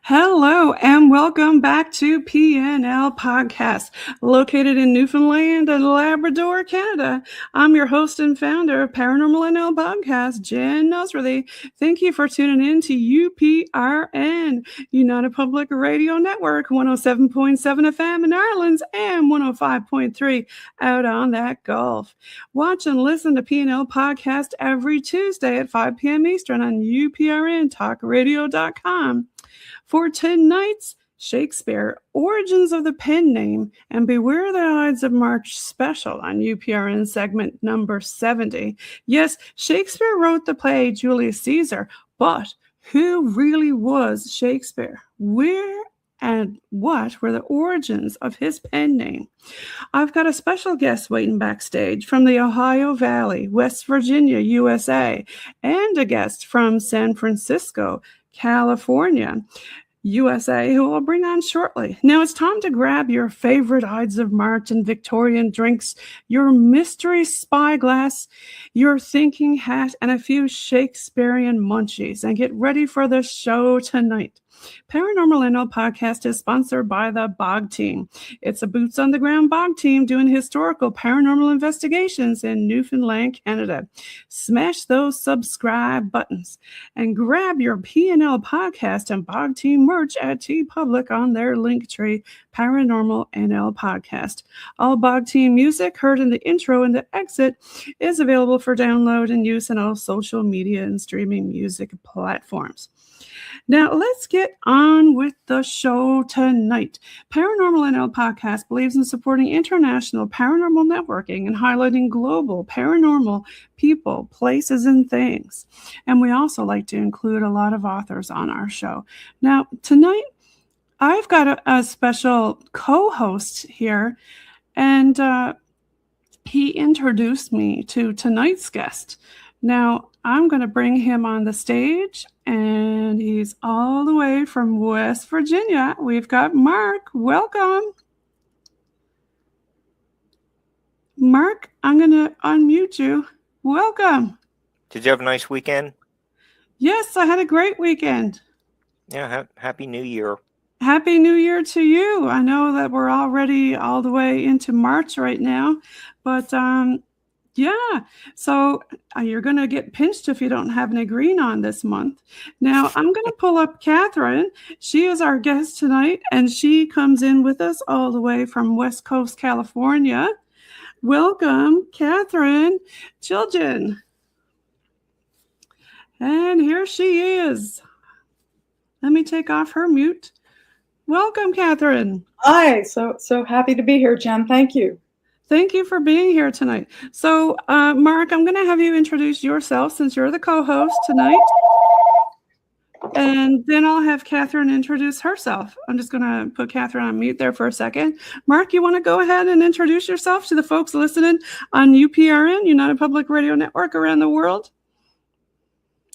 Hello and welcome back to PNL Podcast, located in Newfoundland and Labrador, Canada. I'm your host and founder of Paranormal NL Podcast, Jen Noseworthy. Thank you for tuning in to UPRN, United Public Radio Network, 107.7 FM in Ireland and 105.3 out on that Gulf. Watch and listen to PNL Podcast every Tuesday at 5 p.m. Eastern on UPRNTalkRadio.com. For tonight's Shakespeare, Origins of the Pen Name, and Beware the Ides of March special on UPRN segment number 70. Yes, Shakespeare wrote the play Julius Caesar, but who really was Shakespeare? Where and what were the origins of his pen name? I've got a special guest waiting backstage from the Ohio Valley, West Virginia, USA, and a guest from San Francisco, California, USA, who we'll bring on shortly. Now it's time to grab your favorite Ides of March and Victorian drinks, your mystery spyglass, your thinking hat, and a few Shakespearean munchies, and get ready for the show tonight. Paranormal NL Podcast is sponsored by the BOG Team. It's a boots-on-the-ground BOG team doing historical paranormal investigations in Newfoundland, Canada. Smash those subscribe buttons and grab your PNL Podcast and BOG Team merch at TeePublic on their Linktree, Paranormal NL Podcast. All BOG Team music heard in the intro and the exit is available for download and use on all social media and streaming music platforms. Now, let's get on with the show tonight. Paranormal NL Podcast believes in supporting international paranormal networking and highlighting global paranormal people, places, and things. And we also like to include a lot of authors on our show. Now, tonight, I've got a special co-host here, and he introduced me to tonight's guest. Now, I'm going to bring him on the stage, and he's all the way from West Virginia. We've got Mark. Welcome. Mark, I'm going to unmute you. Welcome. Did you have a nice weekend? Yes, I had a great weekend. Yeah, Happy New Year. Happy New Year to you. I know that we're already all the way into March right now, but yeah, so you're going to get pinched if you don't have any green on this month. Now, I'm going to pull up Katherine. She is our guest tonight, and she comes in with us all the way from West Coast, California. Welcome, Katherine Chiljan. And here she is. Let me take off her mute. Welcome, Katherine. Hi, so happy to be here, Jen. Thank you. Thank you for being here tonight. So, Mark, I'm going to have you introduce yourself since you're the co-host tonight. And then I'll have Katherine introduce herself. I'm just going to put Katherine on mute there for a second. Mark, you want to go ahead and introduce yourself to the folks listening on UPRN, United Public Radio Network, around the world?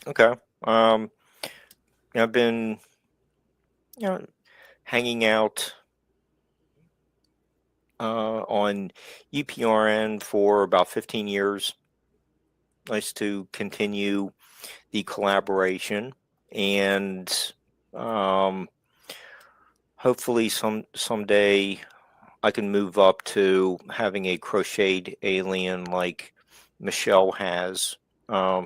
Okay. I've been, hanging out on UPRN for about 15 years. Nice to continue the collaboration, and hopefully someday I can move up to having a crocheted alien like Michelle has. But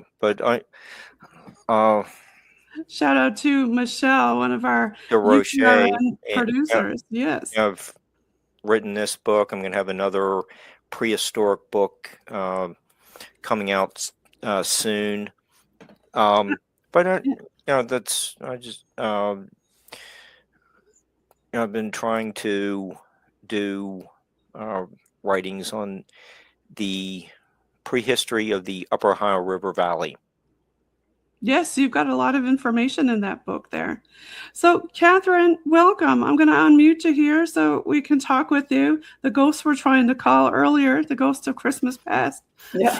shout out to Michelle, one of our UPRN producers. Yes. I've written this book. I'm going to have another prehistoric book coming out soon. But that's I've been trying to do writings on the prehistory of the Upper Ohio River Valley. Yes, you've got a lot of information in that book there. So, Katherine, welcome. I'm going to unmute you here so we can talk with you. The ghosts we're trying to call earlier, the ghost of Christmas past. Yeah.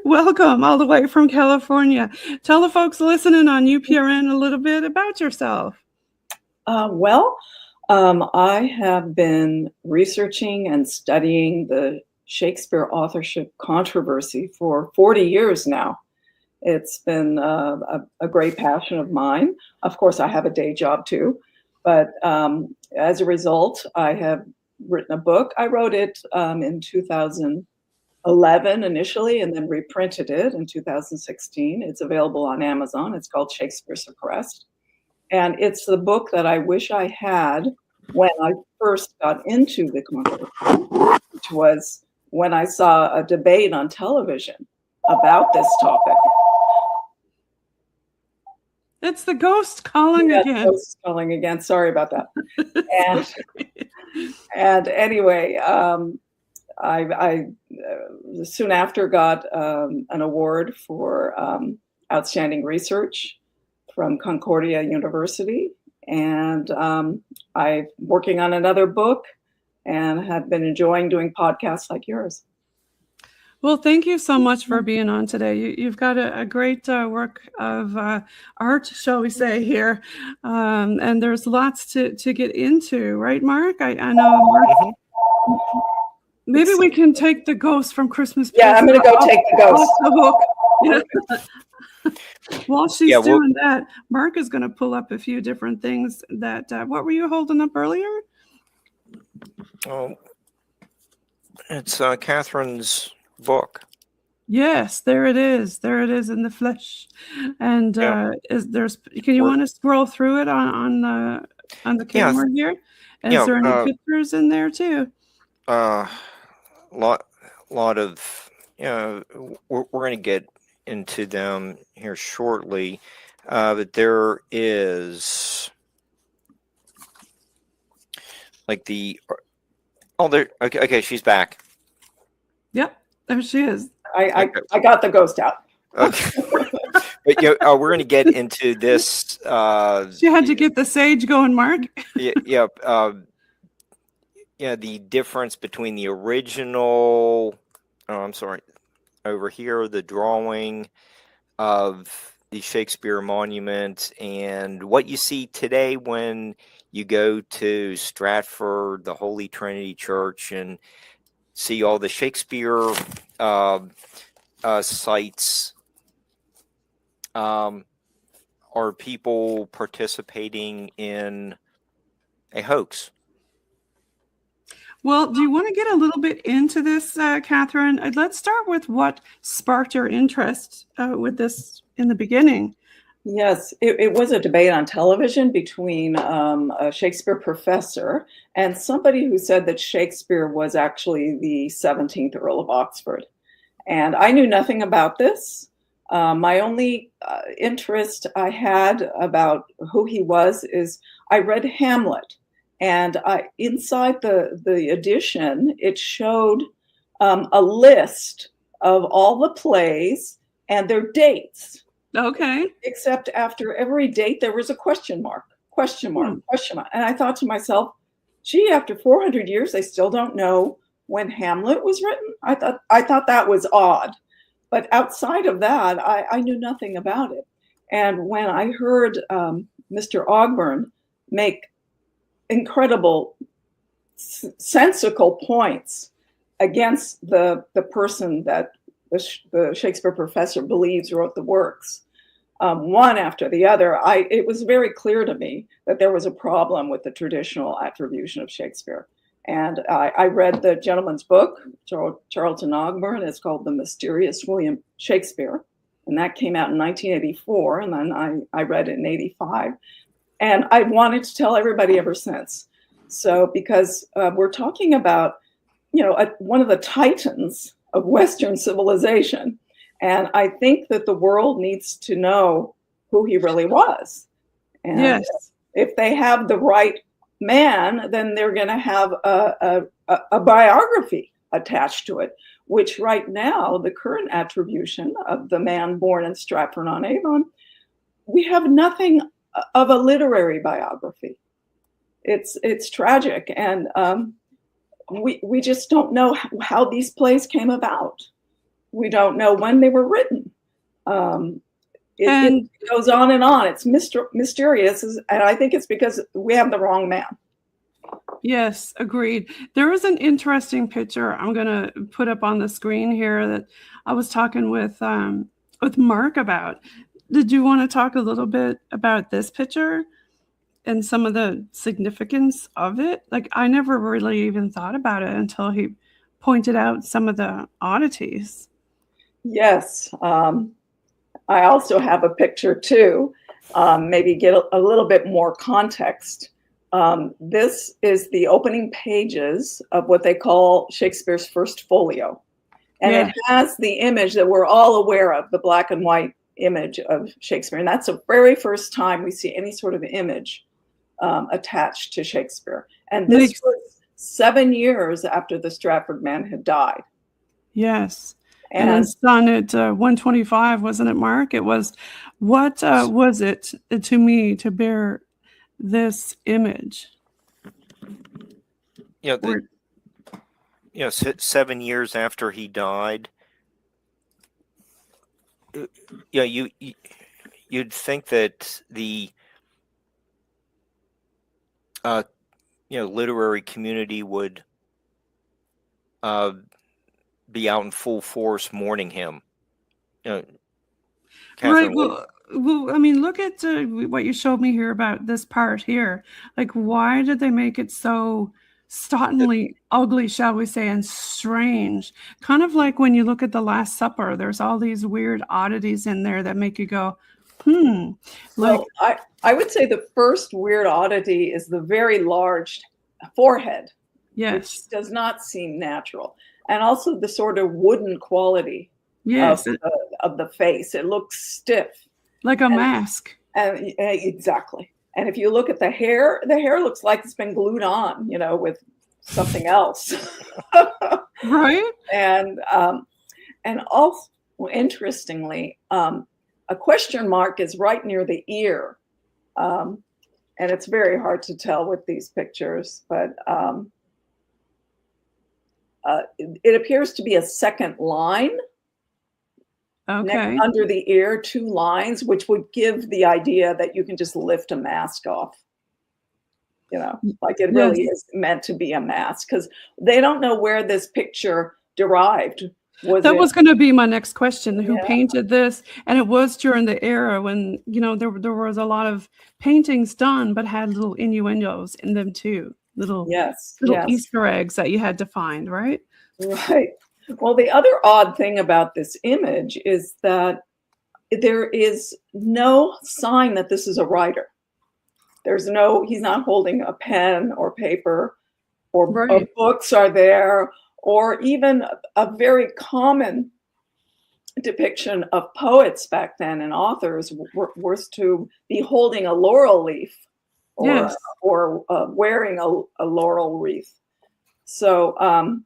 Welcome all the way from California. Tell the folks listening on UPRN a little bit about yourself. Well, I have been researching and studying the Shakespeare authorship controversy for 40 years now. It's been a great passion of mine. Of course, I have a day job too, but as a result, I have written a book. I wrote it in 2011 initially, and then reprinted it in 2016. It's available on Amazon. It's called Shakespeare Suppressed. And it's the book that I wish I had when I first got into the controversy, which was when I saw a debate on television about this topic. It's the ghost calling again. Ghost calling again. Sorry about that. And anyway, I soon after got an award for outstanding research from Concordia University, and I'm working on another book and have been enjoying doing podcasts like yours. Well, thank you so much for being on today. You've got a great work of art, shall we say, here, and there's lots to get into, right, Mark? I know, Mark. Maybe we can take the ghost from Christmas. Yeah, I'm going to go take the ghost. Off the hook. While she's doing that, Mark is going to pull up a few different things that, what were you holding up earlier? Oh, it's Catherine's book. Yes, there it is. There it is in the flesh. And can you want to scroll through it on the camera here? Is there any pictures in there too? Lot of, we're going to get into them here shortly, but there is like okay, she's back. Yep, there she is. I got the ghost out. Okay. But we're going to get into this. She had to get the sage going, Mark. The difference between the original, over here, the drawing of the Shakespeare monument, and what you see today when you go to Stratford, the Holy Trinity Church, and see all the Shakespeare sites. Are people participating in a hoax? Well, do you want to get a little bit into this, Catherine? Let's start with what sparked your interest with this in the beginning. Yes, it was a debate on television between a Shakespeare professor and somebody who said that Shakespeare was actually the 17th Earl of Oxford. And I knew nothing about this. My only interest I had about who he was is I read Hamlet. And inside the edition, it showed a list of all the plays and their dates. Okay. Except after every date, there was a question mark. And I thought to myself, gee, after 400 years, they still don't know when Hamlet was written? I thought that was odd. But outside of that, I knew nothing about it. And when I heard Mr. Ogburn make incredible sensical points against the person that the Shakespeare professor believes wrote the works, one after the other, it was very clear to me that there was a problem with the traditional attribution of Shakespeare. And I read the gentleman's book, Charlton Ogburn. It's called The Mysterious William Shakespeare. And that came out in 1984. And then I read it in 85. And I wanted to tell everybody ever since. So because we're talking about, one of the titans of Western civilization. And I think that the world needs to know who he really was. And yes. If they have the right man, then they're going to have a biography attached to it, which right now, the current attribution of the man born in Stratford-on-Avon, we have nothing of a literary biography. It's tragic. And we just don't know how these plays came about. We don't know when they were written. It goes on and on. It's mysterious. And I think it's because we have the wrong man. Yes, agreed. There was an interesting picture I'm going to put up on the screen here that I was talking with Mark about. Did you want to talk a little bit about this picture and some of the significance of it? Like, I never really even thought about it until he pointed out some of the oddities. Yes. I also have a picture too. Maybe get a little bit more context. This is the opening pages of what they call Shakespeare's first folio. And it has the image that we're all aware of, the black and white image of Shakespeare. And that's the very first time we see any sort of image attached to Shakespeare. And this was 7 years after the Stratford man had died. Yes. And it's done at 125, wasn't it, Mark? It was, what was it to me to bear this image? 7 years after he died. You'd think that the literary community would be out in full force mourning him. Catherine, right. Well, I mean, look at what you showed me here about this part here. Like, why did they make it so startlingly ugly, shall we say, and strange? Kind of like when you look at The Last Supper, there's all these weird oddities in there that make you go, Well, I would say the first weird oddity is the very large forehead, which does not seem natural. And also the sort of wooden quality of the face. It looks stiff. Like a mask. Exactly. And if you look at the hair looks like it's been glued on, with something else. Right. And also, interestingly, a question mark is right near the ear. And it's very hard to tell with these pictures, but it appears to be a second line. Okay. Under the ear, 2 lines, which would give the idea that you can just lift a mask off. Like it really is meant to be a mask, because they don't know where this picture derived. That was going to be my next question. Who painted this? And it was during the era when, there was a lot of paintings done, but had little innuendos in them too. Little Easter eggs that you had to find, right? Right. Well, the other odd thing about this image is that there is no sign that this is a writer. He's not holding a pen or paper, or books are there, or even a very common depiction of poets back then and authors was to be holding a laurel leaf or wearing a laurel wreath. So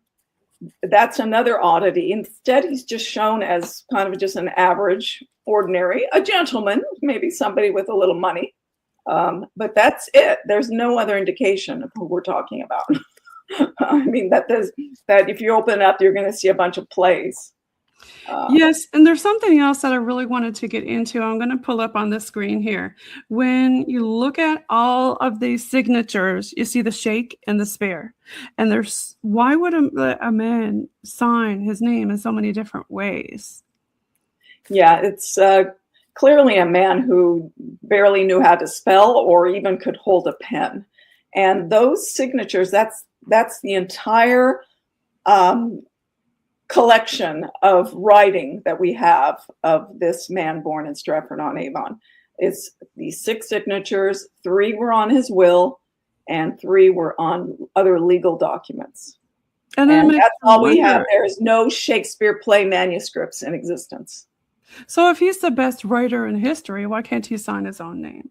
that's another oddity. Instead, he's just shown as kind of just an average, ordinary, a gentleman, maybe somebody with a little money. But that's it. There's no other indication of who we're talking about. I mean, that if you open it up, you're going to see a bunch of plays. Yes, and there's something else that I really wanted to get into. I'm going to pull up on the screen here. When you look at all of these signatures, you see the shake and the spare. And why would a man sign his name in so many different ways? Yeah, it's clearly a man who barely knew how to spell or even could hold a pen. And those signatures, that's the entire collection of writing that we have of this man born in Stratford-on-Avon. It's these 6 signatures, 3 were on his will, and 3 were on other legal documents. And that's all we have. There is no Shakespeare play manuscripts in existence. So if he's the best writer in history, why can't he sign his own name?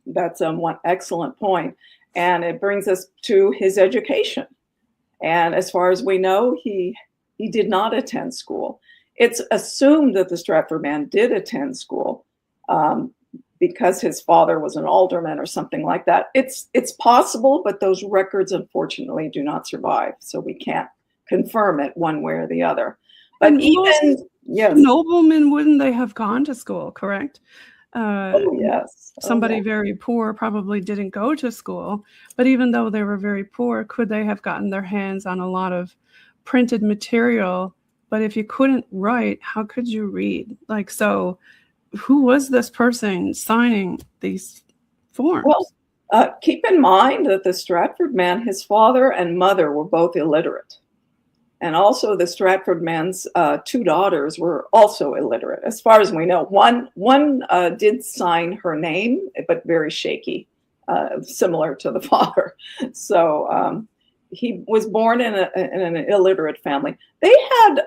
That's one excellent point. And it brings us to his education. And as far as we know, he did not attend school. It's assumed that the Stratford man did attend school because his father was an alderman or something like that. It's possible, but those records, unfortunately, do not survive. So we can't confirm it one way or the other. But even noblemen, wouldn't they have gone to school, correct? Oh, yes. Somebody very poor probably didn't go to school, but even though they were very poor, could they have gotten their hands on a lot of printed material? But if you couldn't write, how could you read? Like, so who was this person signing these forms? Well, keep in mind that the Stratford man, his father and mother were both illiterate. And also the Stratford man's two daughters were also illiterate, as far as we know. One did sign her name, but very shaky, similar to the father. So he was born in an illiterate family. They had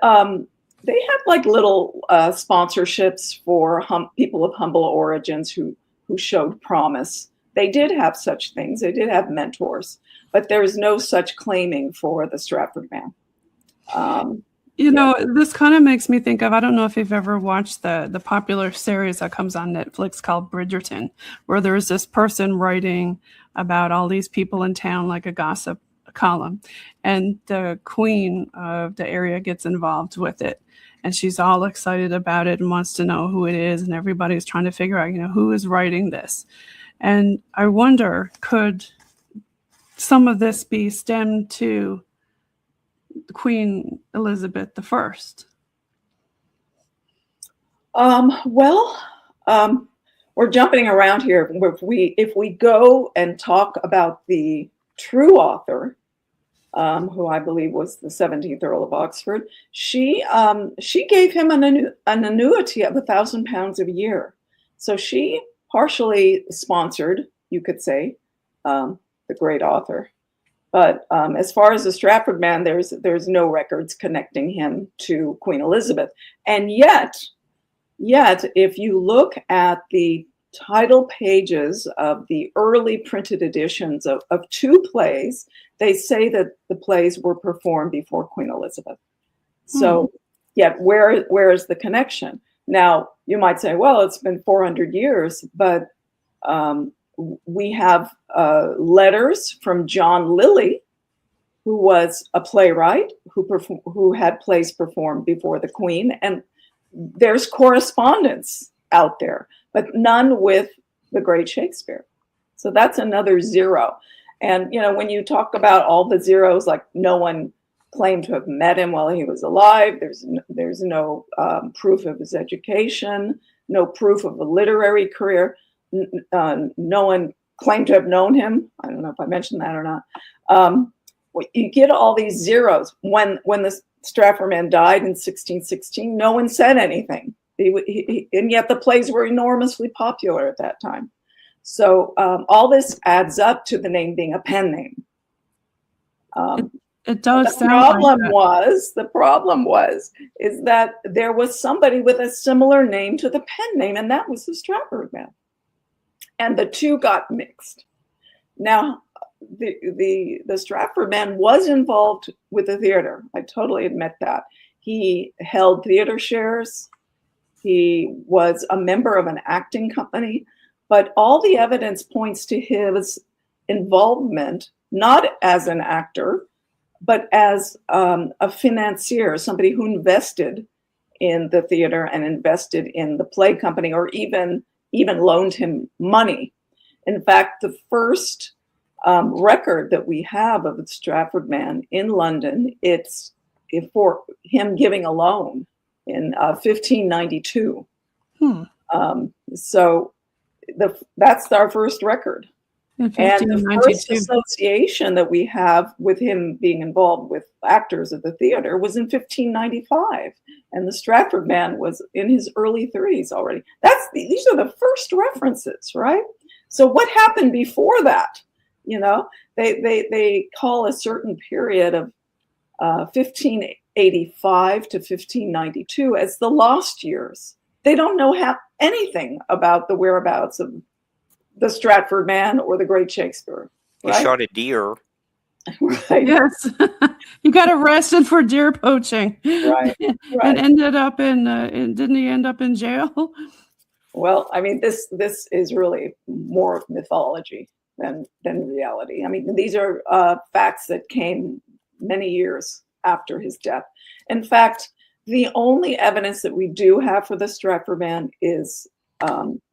like little sponsorships for people of humble origins who showed promise. They did have such things. They did have mentors, but there's no such claiming for the Stratford man. You know, this kind of makes me think of, I don't know if you've ever watched the popular series that comes on Netflix called Bridgerton, where there's this person writing about all these people in town, like a gossip column, and the queen of the area gets involved with it. And she's all excited about it and wants to know who it is. And everybody's trying to figure out, who is writing this. And I wonder, could some of this be stemmed to Queen Elizabeth I? We're jumping around here. If we go and talk about the true author, who I believe was the 17th Earl of Oxford, she gave him an annuity of £1,000 a year. So she partially sponsored, you could say, the great author. But as far as the Stratford man, there's no records connecting him to Queen Elizabeth. And yet, if you look at the title pages of the early printed editions of two plays, they say that the plays were performed before Queen Elizabeth. So, yet where is the connection? Now, you might say, well, it's been 400 years, but we have letters from John Lilly, who was a playwright who had plays performed before the Queen, and there's correspondence out there, but none with the great Shakespeare. So that's another zero. And when you talk about all the zeros, like no one claimed to have met him while he was alive. There's no proof of his education, no proof of a literary career. No one claimed to have known him. I don't know if I mentioned that or not. You get all these zeros. When the Stratford man died in 1616, no one said anything. And yet the plays were enormously popular at that time. So all this adds up to the name being a pen name. It does the sound problem like that. The problem was that there was somebody with a similar name to the pen name, and that was the Stratford man. And the two got mixed. Now, the Stratford man was involved with the theater. I totally admit that. He held theater shares. He was a member of an acting company. But all the evidence points to his involvement, not as an actor, but as a financier, somebody who invested in the theater and invested in the play company, or even loaned him money. In fact, the first record that we have of the Stratford man in London, it's for him giving a loan in 1592. So that's our first record. And the first association that we have with him being involved with actors of the theater was in 1595. And the Stratford man was in his early 30s already. These are the first references, right? So what happened before that? They call a certain period of 1585 to 1592 as the lost years. They don't know anything about the whereabouts of the Stratford man or the great Shakespeare. Right? He shot a deer. Right. Yes. He got arrested for deer poaching. Right. And ended up didn't he end up in jail? Well, I mean, this is really more of mythology than reality. I mean, these are facts that came many years after his death. In fact, the only evidence that we do have for the Stratford man is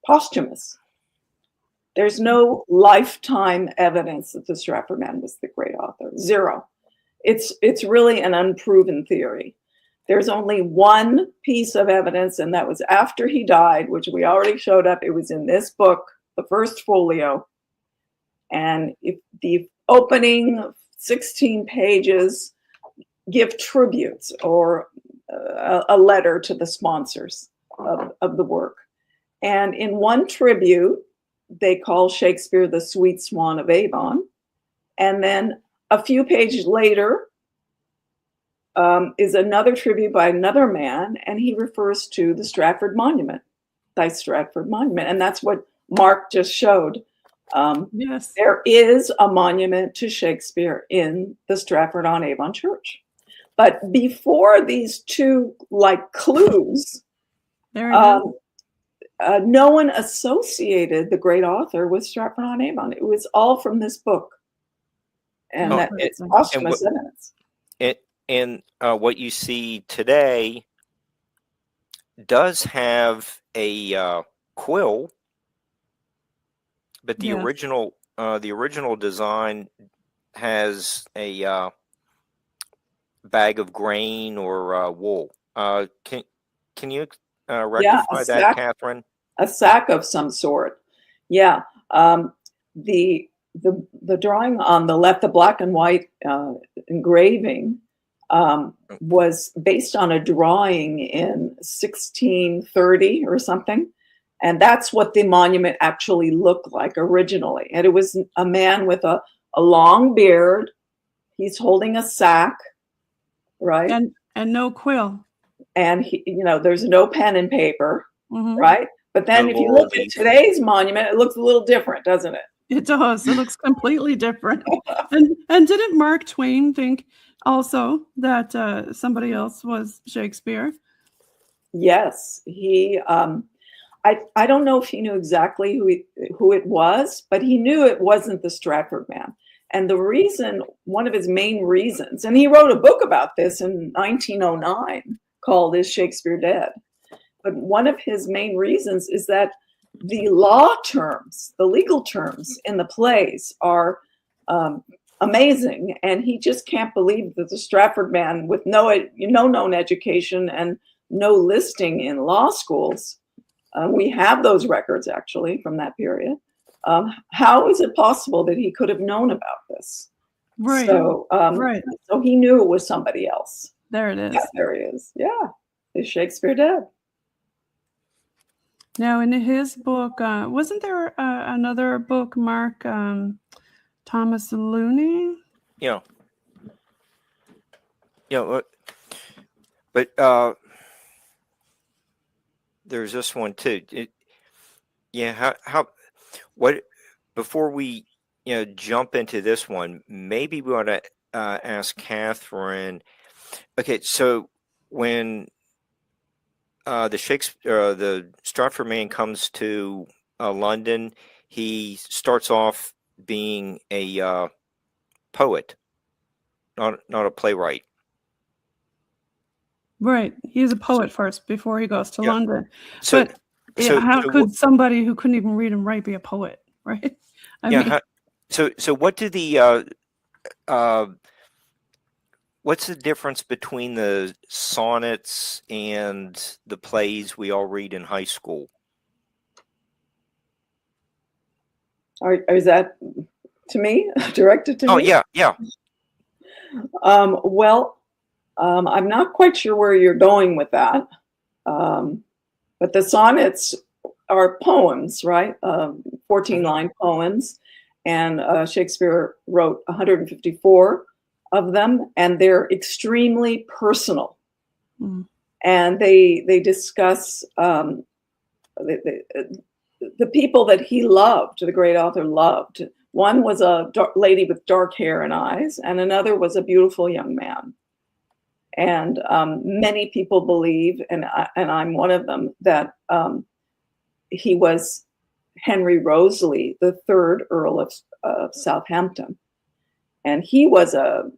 posthumous. There's no lifetime evidence that the Stratford man was the great author. Zero. It's really an unproven theory. There's only one piece of evidence, and that was after he died, which we already showed up. It was in this book, the first folio. And if the opening 16 pages give tributes or a letter to the sponsors of the work. And in one tribute, they call Shakespeare the sweet swan of Avon. And then a few pages later is another tribute by another man, and he refers to the Stratford Monument, thy Stratford Monument. And that's what Mark just showed. Yes. There is a monument to Shakespeare in the Stratford-on-Avon Church. But before these two clues, no one associated the great author with Stratford-on-Avon. It was all from this book. And it's posthumous evidence. And what you see today does have a quill, but the original design has a bag of grain or wool. Can you rectify that, Catherine? A sack of some sort. Yeah. The drawing on the left, the black and white engraving, was based on a drawing in 1630 or something. And that's what the monument actually looked like originally. And it was a man with a long beard. He's holding a sack, right? And no quill. And there's no pen and paper, right? But then if you look at today's monument, it looks a little different, doesn't it? It does. It looks completely different. And didn't Mark Twain think also that somebody else was Shakespeare? Yes, he. I don't know if he knew exactly who it was, but he knew it wasn't the Stratford man. And the reason, one of his main reasons, and he wrote a book about this in 1909 called "Is Shakespeare Dead?" But one of his main reasons is that the law terms, the legal terms in the plays are amazing, and he just can't believe that the Stratford man, with no known education and no listing in law schools, we have those records actually from that period. How is it possible that he could have known about this? Right. So, so he knew it was somebody else. There it is. Yeah, there he is. Yeah, is Shakespeare dead? Now, in his book, wasn't there another book, Mark, Thomas Looney? Yeah. But there's this one too. Before we jump into this one, maybe we want to ask Catherine. Okay, so when the Stratford man comes to London, he starts off being a poet, not a playwright. Right. He's a poet first before he goes to London. How could somebody who couldn't even read and write be a poet, right? So what do the what's the difference between the sonnets and the plays we all read in high school? Is that to me? Directed to me? Oh, yeah. I'm not quite sure where you're going with that. But the sonnets are poems, right? 14-line poems. And Shakespeare wrote 154 of them, and they're extremely personal. Mm. And they discuss the people that he loved, the great author loved. One was a lady with dark hair and eyes, and another was a beautiful young man. And many people believe, and I'm one of them, that he was Henry Roseley, the third Earl of Southampton. And he was a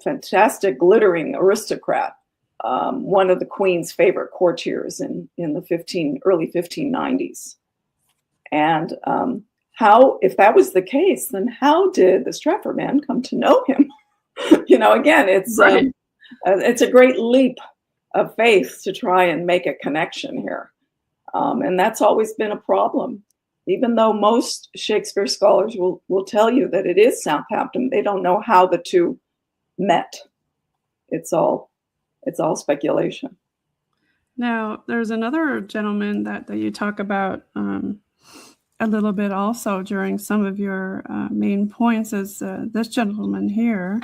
fantastic, glittering aristocrat, one of the Queen's favorite courtiers in the early 1590s. And how, if that was the case, then how did the Stratford man come to know him? Again, it's a great leap of faith to try and make a connection here. And that's always been a problem. Even though most Shakespeare scholars will tell you that it is Southampton, they don't know how the two met. It's all speculation. Now, there's another gentleman that you talk about a little bit also during some of your main points is this gentleman here.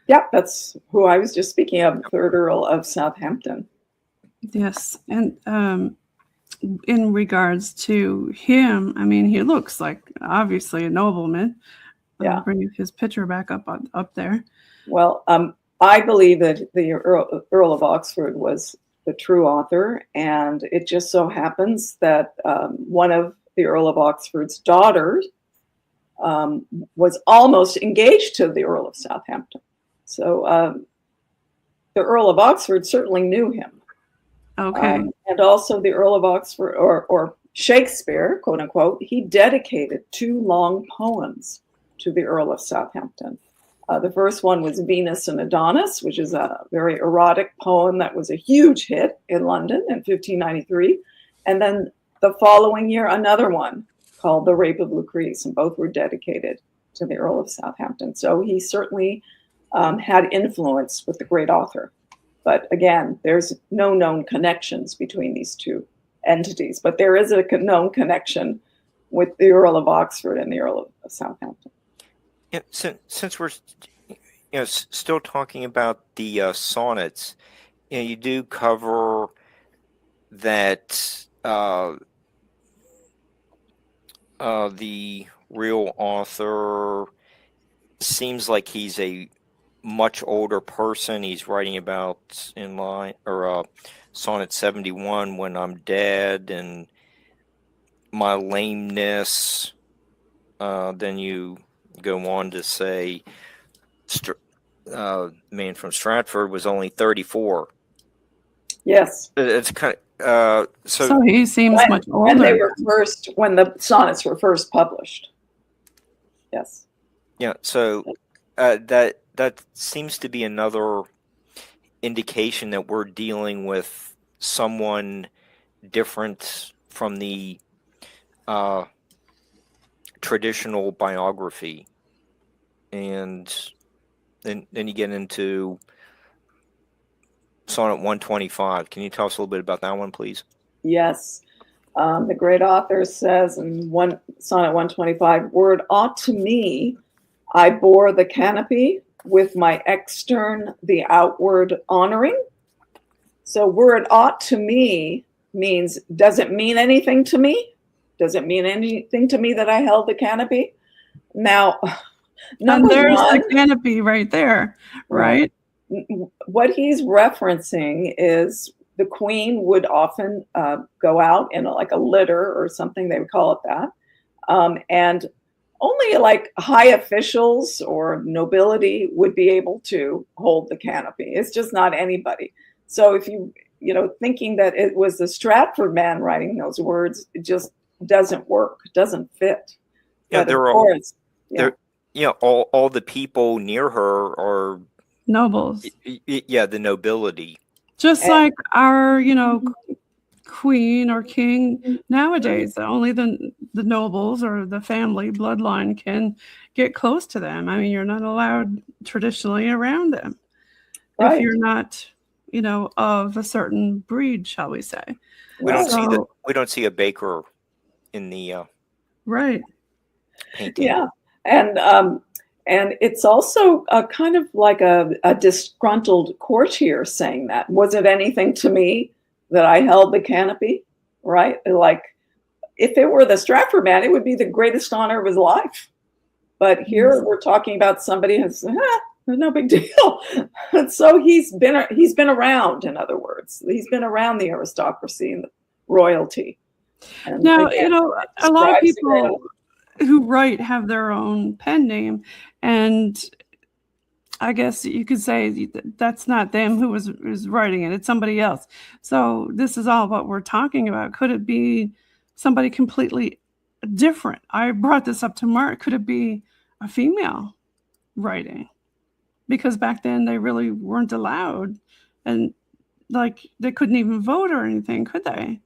Yeah, that's who I was just speaking of, the third Earl of Southampton. Yes, and in regards to him, I mean, he looks like obviously a nobleman. Yeah. Bring his picture back up there. Well, I believe that the Earl of Oxford was the true author, and it just so happens that one of the Earl of Oxford's daughters was almost engaged to the Earl of Southampton. So the Earl of Oxford certainly knew him. Okay. And also the Earl of Oxford, or Shakespeare, quote unquote, he dedicated 2 long poems to the Earl of Southampton. The first one was Venus and Adonis, which is a very erotic poem that was a huge hit in London in 1593. And then the following year, another one called The Rape of Lucrece, and both were dedicated to the Earl of Southampton. So he certainly had influence with the great author. But again, there's no known connections between these two entities. But there is a known connection with the Earl of Oxford and the Earl of Southampton. Yeah, since we're still talking about the sonnets, you do cover that the real author seems like he's a much older person. He's writing about sonnet 71, when I'm dead, and my lameness. Then you go on to say man from Stratford was only 34. Yes. It's kind of so he seems much older. And they were when the sonnets were first published. Yes. Yeah. So that seems to be another indication that we're dealing with someone different from the traditional biography. And then you get into sonnet 125. Can you tell us a little bit about that one, please? Yes. The great author says in sonnet 125, "Were it aught to me, I bore the canopy, with my extern the outward honoring." So were it aught to me means, does it mean anything to me? Does it mean anything to me that I held the canopy? Now, and there's the canopy right there, right? What he's referencing is the queen would often go out in like a litter or something, they would call it that. And only like high officials or nobility would be able to hold the canopy. It's just not anybody. So if thinking that it was the Stratford man writing those words, it just doesn't work, doesn't fit. Yeah, but of course, all the people near her are nobles. Yeah, the nobility. Just like our, queen or king nowadays, only the nobles or the family bloodline can get close to them. I mean, you're not allowed traditionally around them if you're not, of a certain breed, shall we say. We don't see a baker in the right painting. Yeah, and it's also a kind of like a disgruntled courtier saying that. Was it anything to me that I held the canopy? Right? Like, if it were the Stratford man, it would be the greatest honor of his life. But here we're talking about somebody who's no big deal. And so he's been around. In other words, he's been around the aristocracy and the royalty. And now, again, a lot of people who write have their own pen name, and I guess you could say that's not them who was writing it. It's somebody else. So this is all what we're talking about. Could it be somebody completely different? I brought this up to Mark. Could it be a female writing? Because back then they really weren't allowed, and like they couldn't even vote or anything, could they?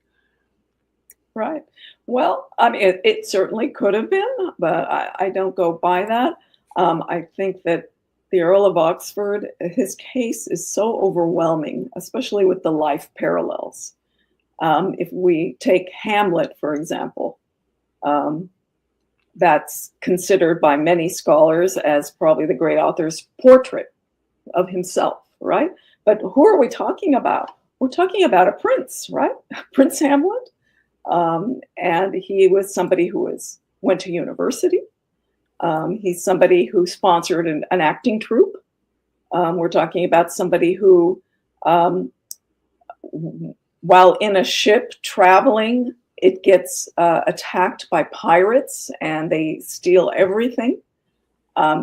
Right. Well, I mean, it certainly could have been, but I don't go by that. I think that the Earl of Oxford, his case is so overwhelming, especially with the life parallels. If we take Hamlet, for example, that's considered by many scholars as probably the great author's portrait of himself, right? But who are we talking about? We're talking about a prince, right? Prince Hamlet. And he was somebody who went to university. He's somebody who sponsored an acting troupe. We're talking about somebody who, while in a ship traveling, it gets attacked by pirates and they steal everything.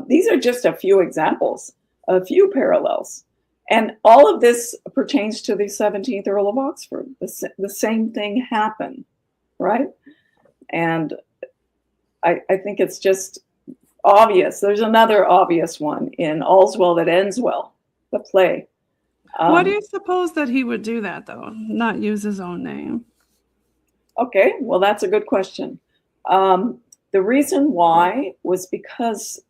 These are just a few examples, a few parallels. And all of this pertains to the 17th Earl of Oxford. The same thing happened, right? And I think it's just obvious. There's another obvious one in All's Well That Ends Well, the play. Why do you suppose that he would do that, though? Not use his own name? Okay, well, that's a good question. The reason why was because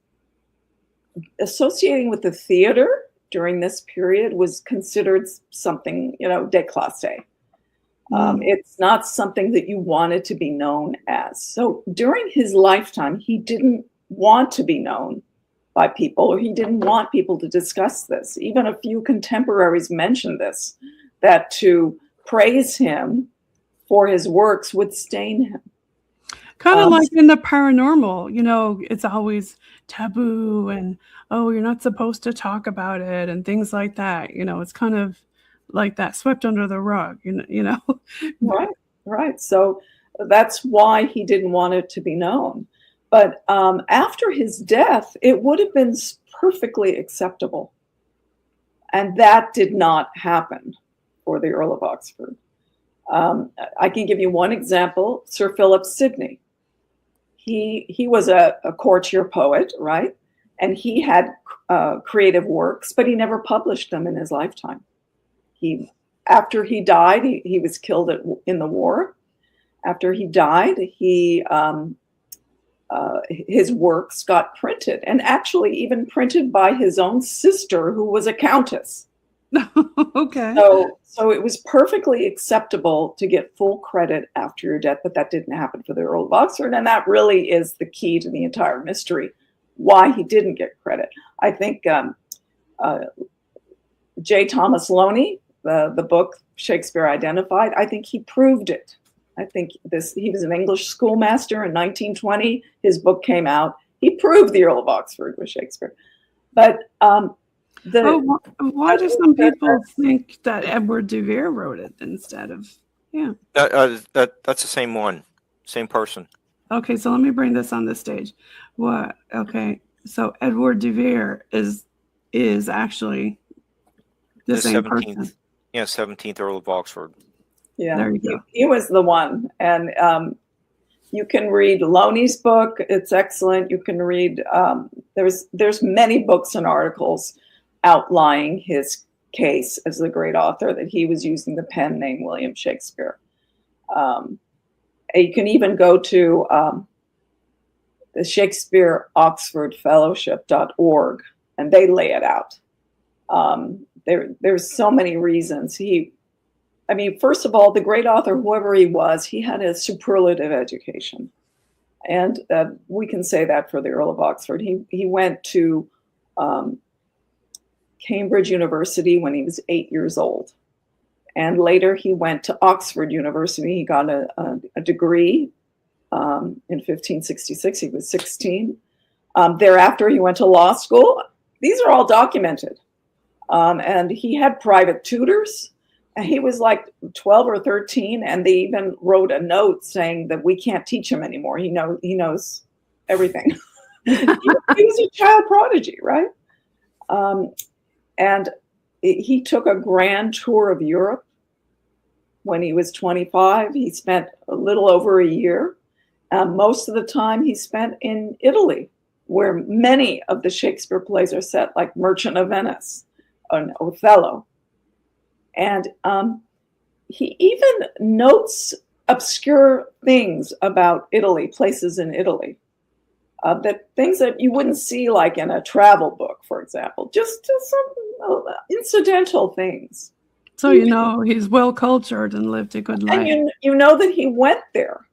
associating with the theater during this period was considered something, déclassé. It's not something that you wanted to be known as. So during his lifetime, he didn't want to be known by people, or he didn't want people to discuss this. Even a few contemporaries mentioned this, that to praise him for his works would stain him. Kind of like in the paranormal, it's always taboo and, oh, you're not supposed to talk about it and things like that. It's kind of like that, swept under the rug, Right. So that's why he didn't want it to be known. But after his death, it would have been perfectly acceptable. And that did not happen for the Earl of Oxford. I can give you one example, Sir Philip Sidney. He was a courtier poet, right? And he had creative works, but he never published them in his lifetime. After he died, he was killed in the war. After he died, his works got printed, and actually even printed by his own sister, who was a countess. Okay. So it was perfectly acceptable to get full credit after your death, but that didn't happen for the Earl of Oxford, and that really is the key to the entire mystery, why he didn't get credit. I think J. Thomas Loney, the book Shakespeare Identified, I think he proved it. I think he was an English schoolmaster in 1920. His book came out. He proved the Earl of Oxford was Shakespeare. But why do some people think that Edward de Vere wrote it instead of, That's the same one, same person. Okay, so let me bring this on the stage. What? Okay, so Edward de Vere is actually the same 17th person. Yeah, 17th Earl of Oxford. Yeah, there you go. He was the one. And you can read Loney's book. It's excellent. You can read, there's many books and articles outlining his case as the great author, that he was using the pen name William Shakespeare. You can even go to the Shakespeare-Oxford Fellowship.org, and they lay it out. There's so many reasons. First of all, the great author, whoever he was, he had a superlative education. And we can say that for the Earl of Oxford. He went to Cambridge University when he was 8 years old. And later he went to Oxford University. He got a degree in 1566. He was 16. Thereafter, he went to law school. These are all documented. And he had private tutors. He was like 12 or 13, and they even wrote a note saying that we can't teach him anymore. He knows everything. He was a child prodigy, right? And he took a grand tour of Europe when he was 25. He spent a little over a year. Most of the time he spent in Italy, where many of the Shakespeare plays are set, like Merchant of Venice and Othello. And he even notes obscure things about Italy, places in Italy, that things that you wouldn't see like in a travel book, for example, just some incidental things. So, he's well cultured and lived a good life. And you know that he went there.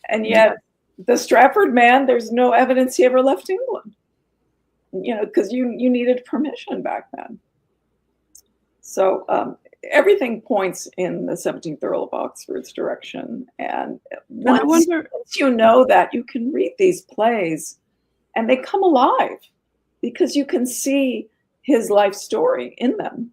And yet the Stratford man, there's no evidence he ever left England, because you needed permission back then. So everything points in the 17th Earl of Oxford's direction. And once you know that, you can read these plays and they come alive because you can see his life story in them.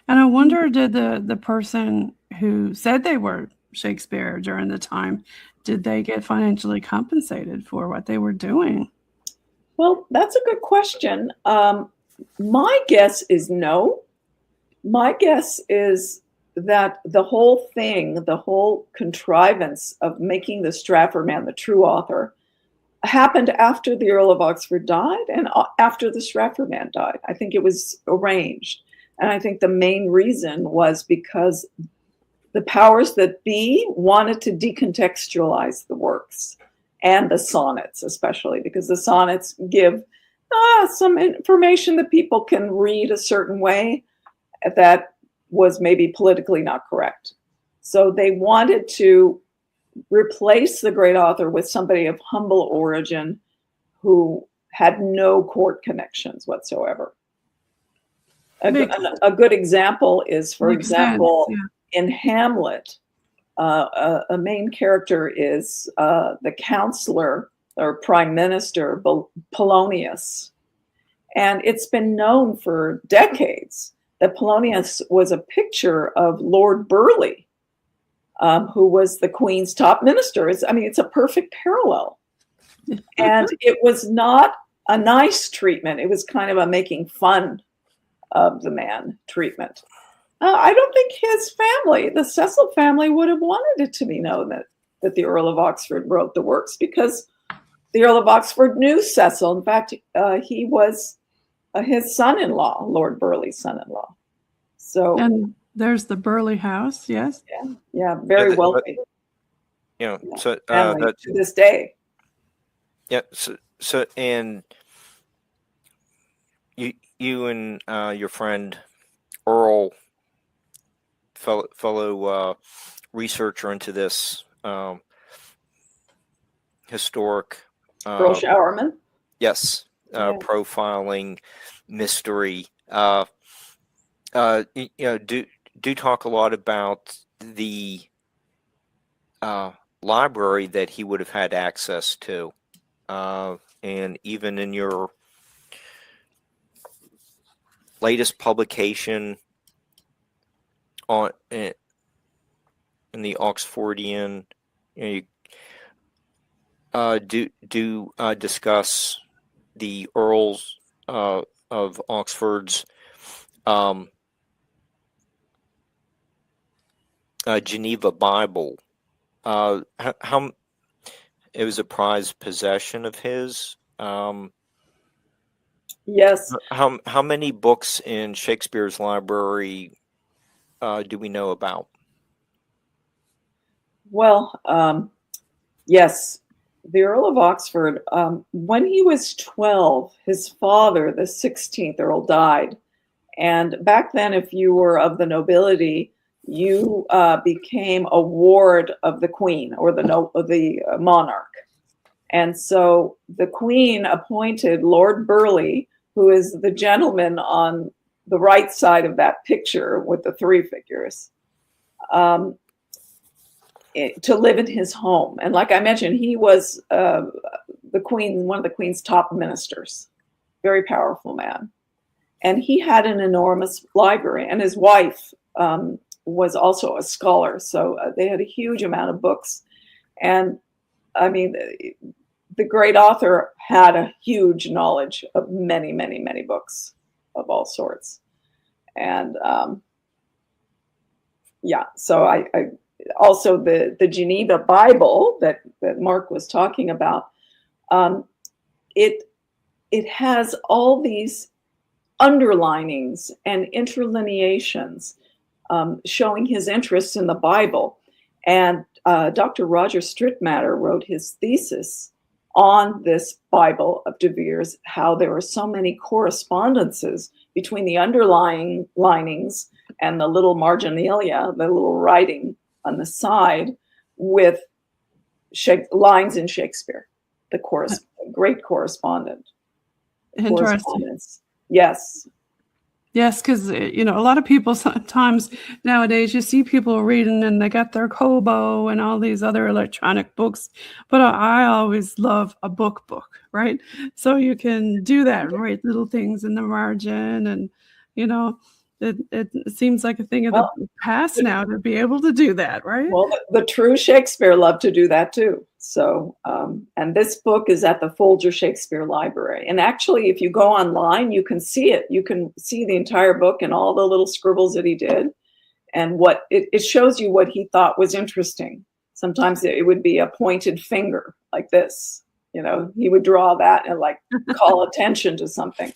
And I wonder, did the person who said they were Shakespeare during the time, did they get financially compensated for what they were doing? Well, that's a good question. My guess is no. My guess is that the whole thing, the whole contrivance of making the Stratford man the true author happened after the Earl of Oxford died and after the Stratford man died. I think it was arranged. And I think the main reason was because the powers that be wanted to decontextualize the works and the sonnets, especially because the sonnets give some information that people can read a certain way that was maybe politically not correct. So they wanted to replace the great author with somebody of humble origin who had no court connections whatsoever. A good example is, for example, in Hamlet, a main character is the counselor or prime minister, Polonius. And it's been known for decades that Polonius was a picture of Lord Burleigh, who was the Queen's top minister. It's a perfect parallel. And it was not a nice treatment. It was kind of a making fun of the man treatment. I don't think his family, the Cecil family, would have wanted it to be known that the Earl of Oxford wrote the works, because the Earl of Oxford knew Cecil. In fact, he was his son-in-law, Lord Burleigh's son-in-law. So, and there's the Burleigh house, yes? Yeah, very wealthy. So to this day. Yeah, so and you and your friend Earl, fellow researcher into this historic Earl Showerman. Yes, profiling mystery. Do talk a lot about the library that he would have had access to, and even in your latest publication on in the Oxfordian, you discuss the Earls of Oxford's Geneva Bible. How it was a prized possession of his. Yes. How many books in Shakespeare's library do we know about? Well, yes. The Earl of Oxford, when he was 12, his father, the 16th Earl, died. And back then, if you were of the nobility, you became a ward of the Queen or the monarch. And so the Queen appointed Lord Burleigh, who is the gentleman on the right side of that picture with the three figures, to live in his home. And like I mentioned, he was one of the Queen's top ministers, very powerful man. And he had an enormous library, and his wife was also a scholar. So they had a huge amount of books. And I mean, the great author had a huge knowledge of many, many, many books of all sorts. And so I also the Geneva Bible that Mark was talking about, it has all these underlinings and interlineations showing his interest in the Bible. And Dr. Roger Strittmatter wrote his thesis on this Bible of De Vere's, how there are so many correspondences between the underlying linings and the little marginalia, the little writing on the side, with lines in Shakespeare, the great correspondent. Interesting. Yes. Yes, because, a lot of people sometimes nowadays, you see people reading and they got their Kobo and all these other electronic books. But I always love a book, right? So you can do that, write little things in the margin. And, it seems like a thing of the past now to be able to do that, right? Well, the true Shakespeare loved to do that too. So, and this book is at the Folger Shakespeare Library. And actually, if you go online, you can see it. You can see the entire book and all the little scribbles that he did. And what it shows you what he thought was interesting. Sometimes it would be a pointed finger like this. He would draw that and call attention to something.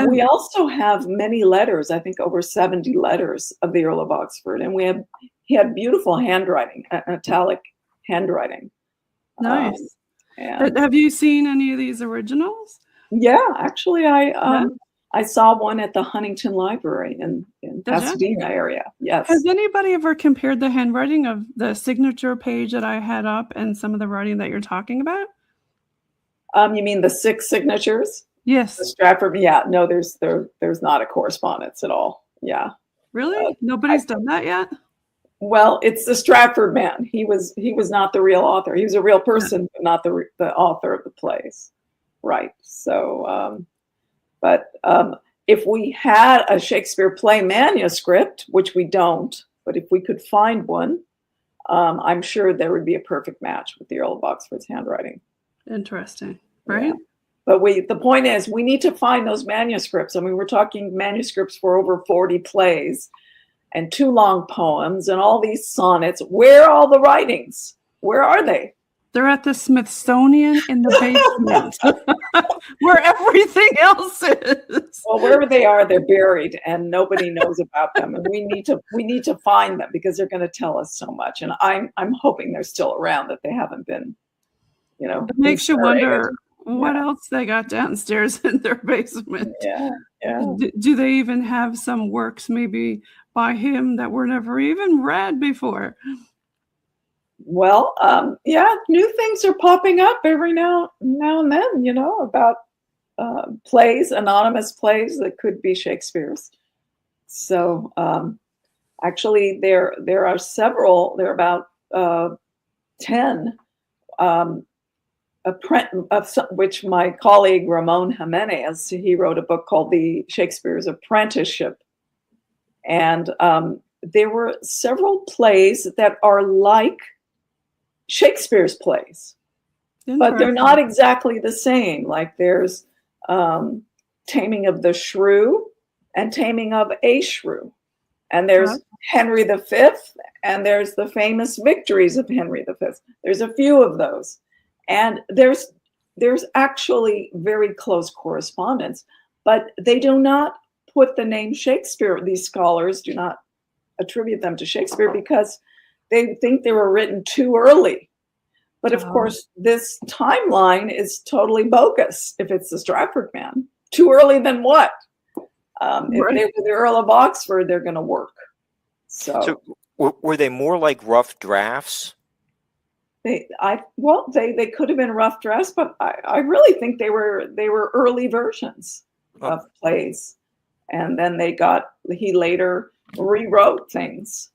We also have many letters, I think over 70 letters of the Earl of Oxford. And he had beautiful handwriting, italic handwriting. Nice. Have you seen any of these originals? Yeah, actually, I saw one at the Huntington Library in Pasadena area. Yes. Has anybody ever compared the handwriting of the signature page that I had up and some of the writing that you're talking about? You mean the 6 signatures? Yes. The Stratford. Yeah. No, there's not a correspondence at all. Yeah. Really? Nobody's done that yet? Well, it's the Stratford man. He was not the real author. He was a real person, but not the author of the plays. Right. So, but if we had a Shakespeare play manuscript, which we don't, but if we could find one, I'm sure there would be a perfect match with the Earl of Oxford's handwriting. Interesting. Right. Yeah. But the point is, we need to find those manuscripts. I mean, we're talking manuscripts for over 40 plays and 2 long poems and all these sonnets. Where are all the writings? Where are they? They're at the Smithsonian in the basement, where everything else is. Well, wherever they are, they're buried, and nobody knows about them. And we need to find them because they're going to tell us so much. And I'm hoping they're still around, that they haven't been, It makes you wonder what else they got downstairs in their basement. Yeah. Do they even have some works maybe by him that were never even read before? Well, new things are popping up every now and then, about plays, anonymous plays that could be Shakespeare's. So actually, there are several. There are about 10. Which my colleague Ramon Jimenez, he wrote a book called The Shakespeare's Apprenticeship. And there were several plays that are like Shakespeare's plays, but they're not exactly the same. Like there's Taming of the Shrew and Taming of a Shrew. And there's Henry V, and there's the famous victories of Henry V. There's a few of those. And there's actually very close correspondence, but they do not put the name Shakespeare. These scholars do not attribute them to Shakespeare because they think they were written too early. But of course, this timeline is totally bogus if it's the Stratford man. Too early then what? If they were the Earl of Oxford, they're going to work. So were they more like rough drafts? They could have been rough drafts, but I really think they were early versions of plays, and then he later rewrote things.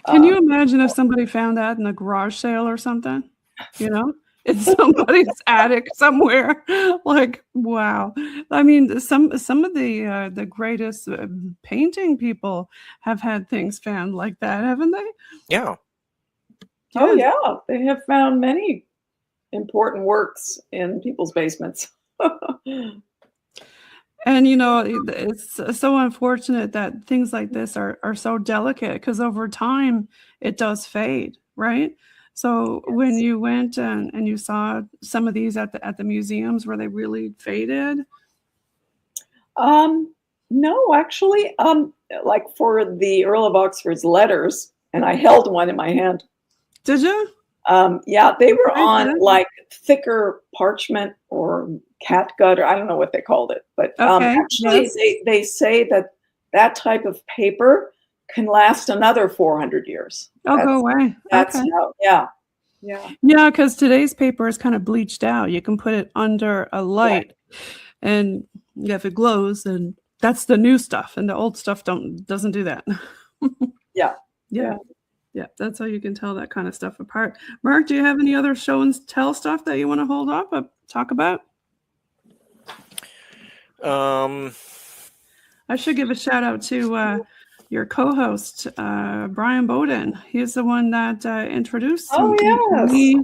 Can you imagine if somebody found that in a garage sale or something? It's somebody's attic somewhere. Like, wow. I mean, some of the greatest painting people have had things found like that, haven't they? Yeah. Oh, yeah. They have found many important works in people's basements. And, you know, it's so unfortunate that things like this are so delicate, because over time it does fade, right? So when you went and you saw some of these at the museums, were they really faded? No, actually, like for the Earl of Oxford's letters, and I held one in my hand. Did you? Yeah, they were Okay, on good. like thicker parchment or catgut, or I don't know what they called it. But Okay, actually, yes. they say that type of paper can last another 400 years. Oh, go away. That's Okay. how, yeah. Yeah, because today's paper is kind of bleached out. You can put it under a light, and if it glows, then that's the new stuff, and the old stuff doesn't do that. Yeah. Yeah, that's how you can tell that kind of stuff apart. Mark, do you have any other show and tell stuff that you want to hold up talk about? I should give a shout out to your co-host, Brian Bowden. He's the one that introduced me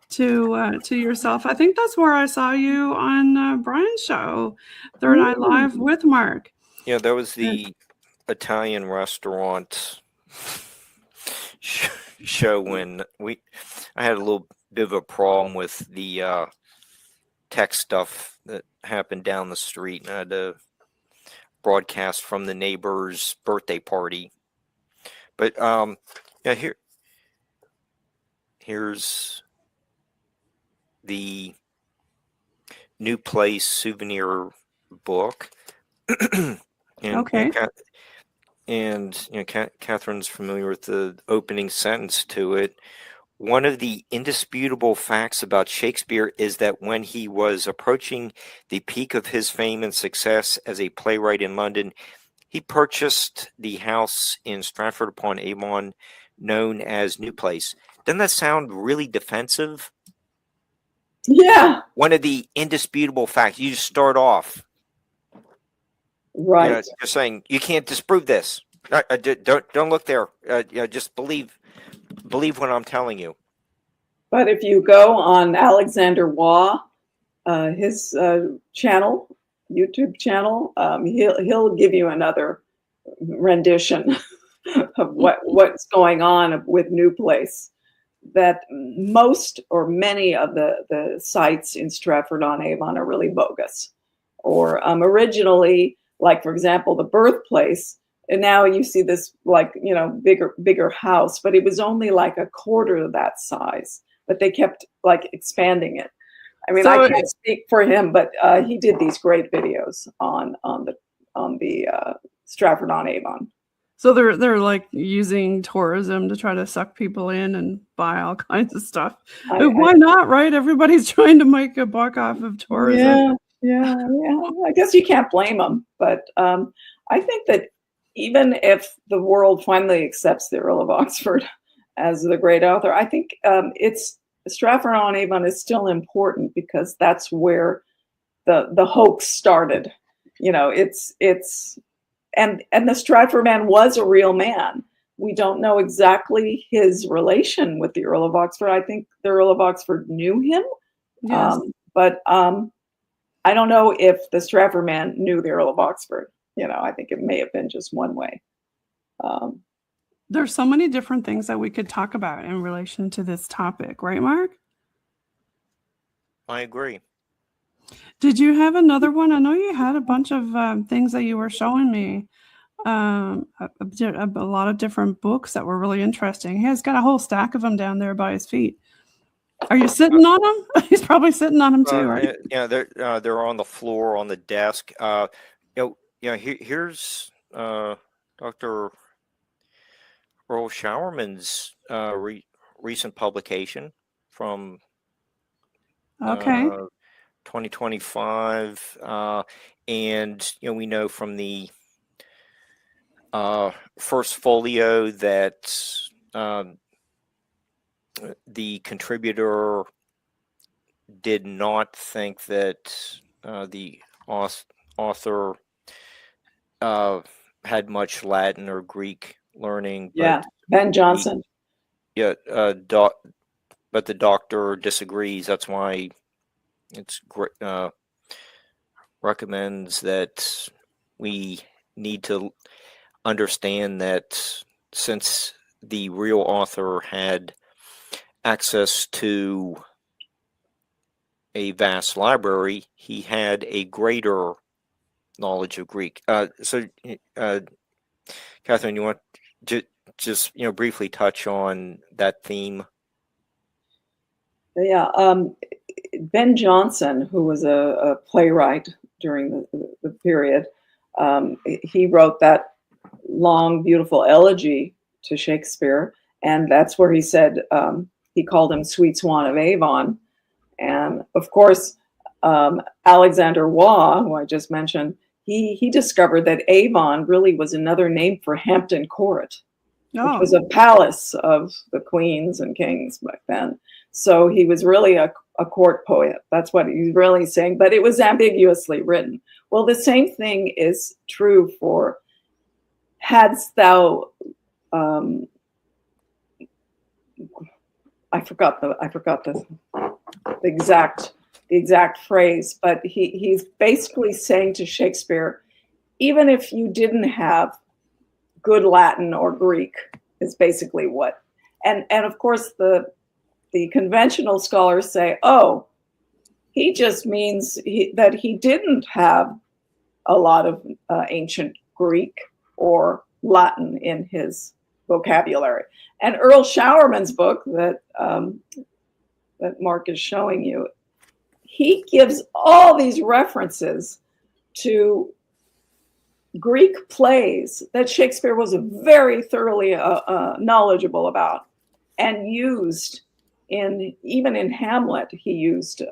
to yourself. I think that's where I saw you on Brian's show, Third Eye Live with Mark. Yeah, that was the Italian restaurant show when I had a little bit of a problem with the tech stuff that happened down the street, and I had to broadcast from the neighbor's birthday party. But yeah, here's the New Place souvenir book. Okay. And you know, Catherine's familiar with the opening sentence to it. One of the indisputable facts about Shakespeare is that when he was approaching the peak of his fame and success as a playwright in London, he purchased the house in Stratford-upon-Avon known as New Place. Doesn't that sound really defensive? Yeah. One of the indisputable facts. You just start off. Right. You know, you're saying you can't disprove this. Don't look there. Just believe what I'm telling you. But if you go on Alexander Waugh, his channel, YouTube channel, he'll give you another rendition of what's going on with New Place. That most or many of the sites in Stratford-on-Avon are really bogus, or originally, like for example, the birthplace. And now you see this like, you know, bigger house, but it was only like a quarter of that size, but they kept like expanding it. I mean, I can't speak for him, but he did these great videos on the Stratford-on-Avon. So they're like using tourism to try to suck people in and buy all kinds of stuff. Why not, right? Everybody's trying to make a buck off of tourism. Yeah. I guess you can't blame them, but I think that even if the world finally accepts the Earl of Oxford as the great author, I think it's Stratford-on-Avon is still important because that's where the hoax started. You know, and the Stratford man was a real man. We don't know exactly his relation with the Earl of Oxford. I think the Earl of Oxford knew him, yes. But I don't know if the Stratford man knew the Earl of Oxford. You know, I think it may have been just one way. There's so many different things that we could talk about in relation to this topic, right, Mark? I agree. Did you have another one? I know you had a bunch of things that you were showing me. A lot of different books that were really interesting. He has got a whole stack of them down there by his feet. Are you sitting on them? He's probably sitting on them too, right? Yeah, they're on the floor on the desk. Here's Dr. Earl Showerman's recent publication from 2025, and we know from the first folio that the contributor did not think that the author had much Latin or Greek learning. Yeah, Ben Jonson. but the doctor disagrees. That's why it's recommends that we need to understand that since the real author had access to a vast library, he had a greater knowledge of Greek. So, Catherine, you want to just briefly touch on that theme? Yeah, Ben Jonson, who was a playwright during the period, he wrote that long, beautiful elegy to Shakespeare, and that's where he said he called him Sweet Swan of Avon. And of course, Alexander Waugh, who I just mentioned, he discovered that Avon really was another name for Hampton Court, which was a palace of the queens and kings back then. So he was really a court poet. That's what he's really saying, but it was ambiguously written. Well, the same thing is true for hadst thou, I forgot the exact phrase, but he's basically saying to Shakespeare, even if you didn't have good Latin or Greek, is basically what, and of course the conventional scholars say, oh, he just means that he didn't have a lot of ancient Greek or Latin in his vocabulary. And Earl Showerman's book that Mark is showing you, he gives all these references to Greek plays that Shakespeare was very thoroughly knowledgeable about and used even in Hamlet. He used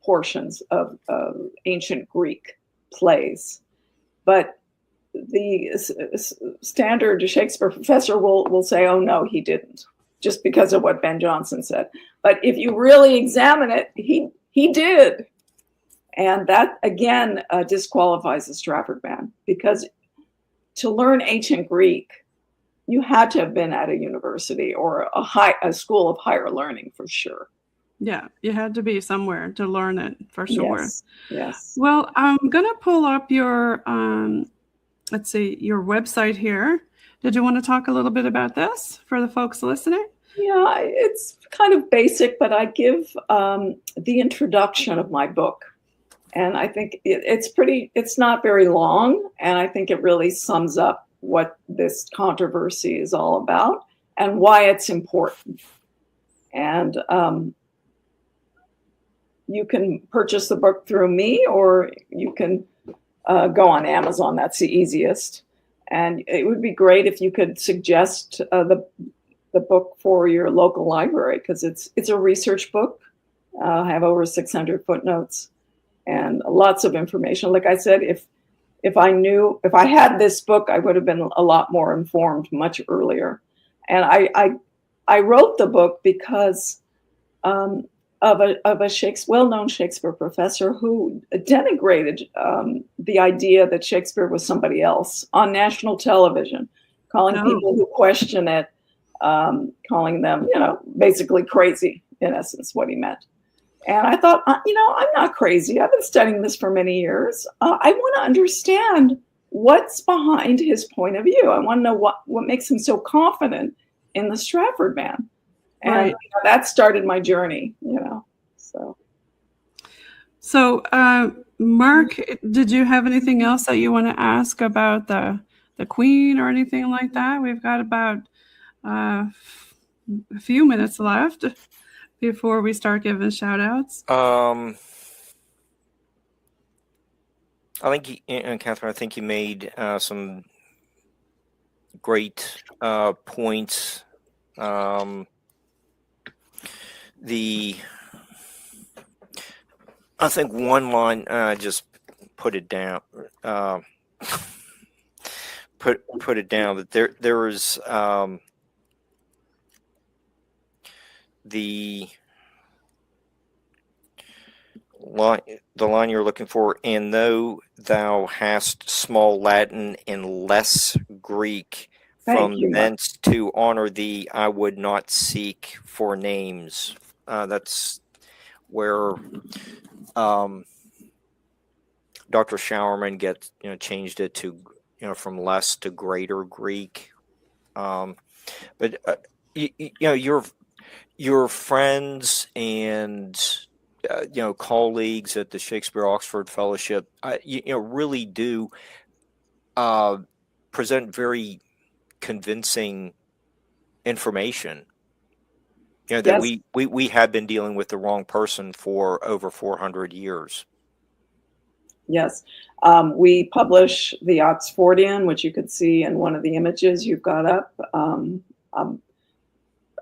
portions of ancient Greek plays, but the standard Shakespeare professor will say, oh no, he didn't, just because of what Ben Jonson said. But if you really examine it, he did. And that, again, disqualifies the Stratford man, because to learn ancient Greek, you had to have been at a university or a school of higher learning for sure. Yeah, you had to be somewhere to learn it for sure. Yes. Well, I'm going to pull up your, let's see, your website here. Did you want to talk a little bit about this for the folks listening? Yeah, it's kind of basic, but I give the introduction of my book. And I think it's not very long. And I think it really sums up what this controversy is all about and why it's important. And you can purchase the book through me, or you can go on Amazon. That's the easiest. And it would be great if you could suggest the book for your local library, because it's a research book. I have over 600 footnotes and lots of information. Like I said, if I had this book, I would have been a lot more informed much earlier. And I wrote the book because of a well-known Shakespeare professor who denigrated the idea that Shakespeare was somebody else on national television, calling people who question it, calling them, basically crazy, in essence, what he meant. And I thought, I'm not crazy. I've been studying this for many years. I want to understand what's behind his point of view. I want to know what makes him so confident in the Stratford man. And right. That started my journey, So, Mark, did you have anything else that you want to ask about the Queen or anything like that? We've got about a few minutes left before we start giving shout outs. I think, Catherine, you made some great points. I think one line, just put it down. Put it down that there is the line you're looking for, and though thou hast small Latin and less Greek, From you, Mark. thence to honor thee, I would not seek for names. That's where Dr. Showerman changed it to from less to greater Greek. But your friends and colleagues at the Shakespeare Oxford Fellowship, really do present very convincing information. That Yes. we have been dealing with the wrong person for over 400 years. Yes. We publish the Oxfordian, which you could see in one of the images you've got up.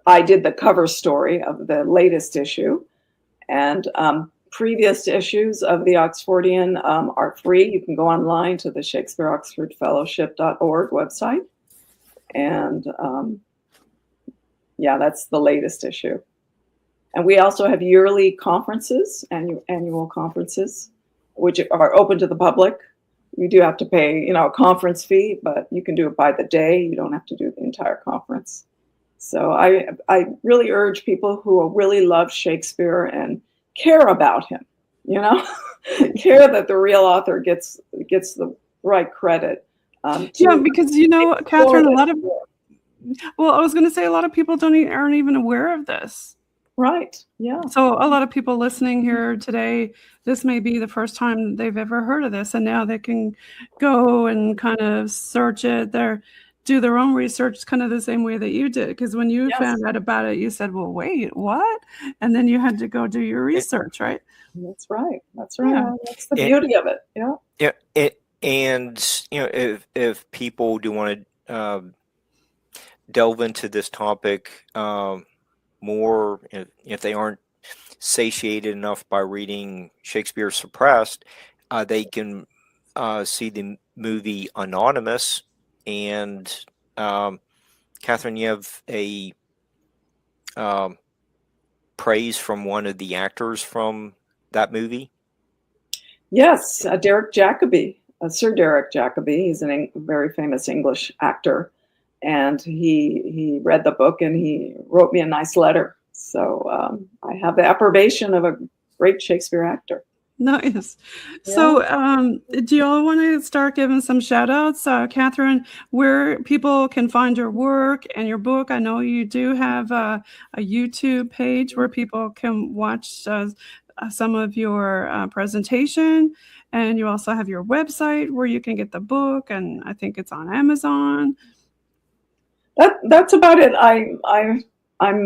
I did the cover story of the latest issue, and previous issues of the Oxfordian are free. You can go online to the Shakespeare-Oxford-Fellowship.org website. And that's the latest issue. And we also have yearly conferences, annual conferences, which are open to the public. You do have to pay, a conference fee, but you can do it by the day. You don't have to do the entire conference. So I really urge people who really love Shakespeare and care about him, care that the real author gets the right credit. Because Catherine, I was going to say a lot of people aren't even aware of this. Right. Yeah. So a lot of people listening here today, this may be the first time they've ever heard of this, and now they can go and kind of search it. Do their own research, kind of the same way that you did. Because when you found out about it, you said, "Well, wait, what?" And then you had to go do your research, right? That's right. That's right. Yeah. That's the beauty of it. Yeah. Yeah. And if people do want to delve into this topic more, if they aren't satiated enough by reading Shakespeare Suppressed, they can see the movie Anonymous. And Catherine, you have a praise from one of the actors from that movie? Yes, Derek Jacobi, Sir Derek Jacobi. He's a very famous English actor. And he read the book and he wrote me a nice letter. So I have the approbation of a great Shakespeare actor. Nice. Yeah. So do you all want to start giving some shout outs? Catherine, where people can find your work and your book? I know you do have a YouTube page where people can watch some of your presentation. And you also have your website where you can get the book. And I think it's on Amazon. That's about it. I'm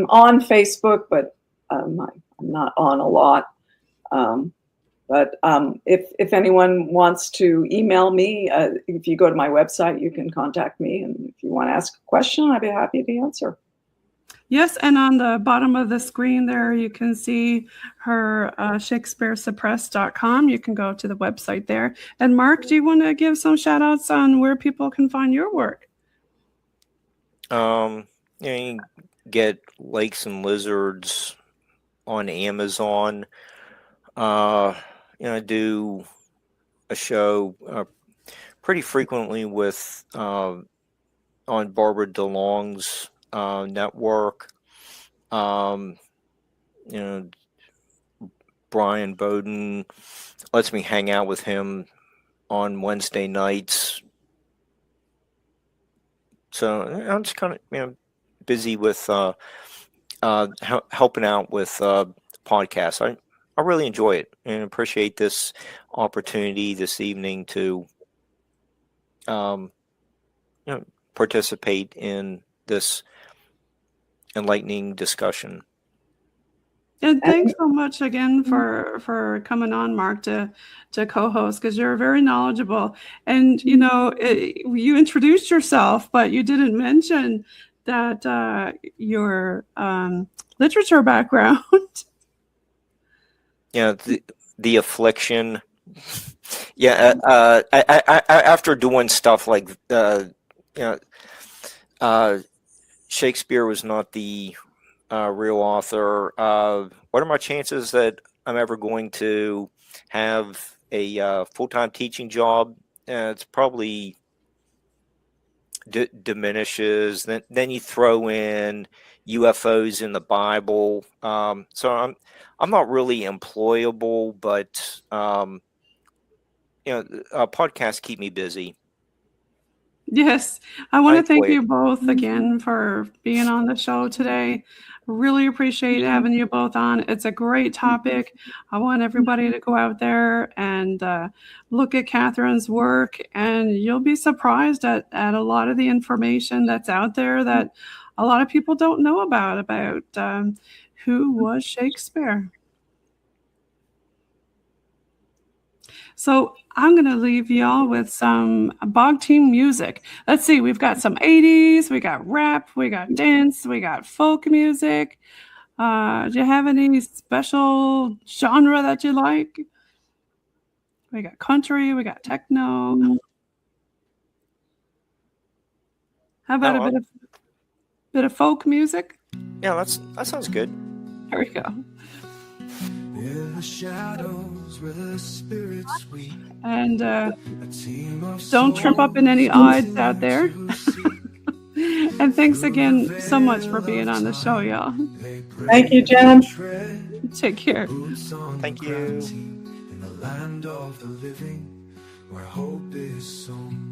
on Facebook, but I'm not on a lot. But if anyone wants to email me, if you go to my website, you can contact me. And if you want to ask a question, I'd be happy to answer. Yes, and on the bottom of the screen there, you can see her Shakespeare-Suppressed.com. You can go to the website there. And Mark, do you want to give some shout outs on where people can find your work? You can get Lakes and Lizards on Amazon. I do a show pretty frequently with on Barbara DeLong's network. Brian Bowden lets me hang out with him on Wednesday nights. So I'm just kind of busy with helping out with podcasts. I really enjoy it and appreciate this opportunity this evening to participate in this enlightening discussion. And thanks so much again for coming on, Mark, to co-host, because you're very knowledgeable. And, you introduced yourself, but you didn't mention that your literature background. The affliction. I after doing stuff like, Shakespeare was not the real author. What are my chances that I'm ever going to have a full-time teaching job? It's probably diminishes. Then you throw in UFOs in the Bible. So I'm not really employable, but podcasts keep me busy. Yes, I want to thank enjoy you it. both again for being on the show today. Really appreciate having you both on. It's a great topic. I want everybody to go out there and look at Katherine's work, and you'll be surprised at a lot of the information that's out there that a lot of people don't know about who was Shakespeare. So I'm going to leave y'all with some BOG Team music. Let's see, we've got some 80s, we got rap, we got dance, we got folk music. Do you have any special genre that you like? We got country, we got techno. How about a bit of folk music? Yeah, that sounds good. There we go. In the shadows where the spirits weep. And don't trip up in any Ides out there. And thanks again so much for being on the show, y'all. Thank you, Jen. Take care. Thank you. In the land of the living, where hope is sown.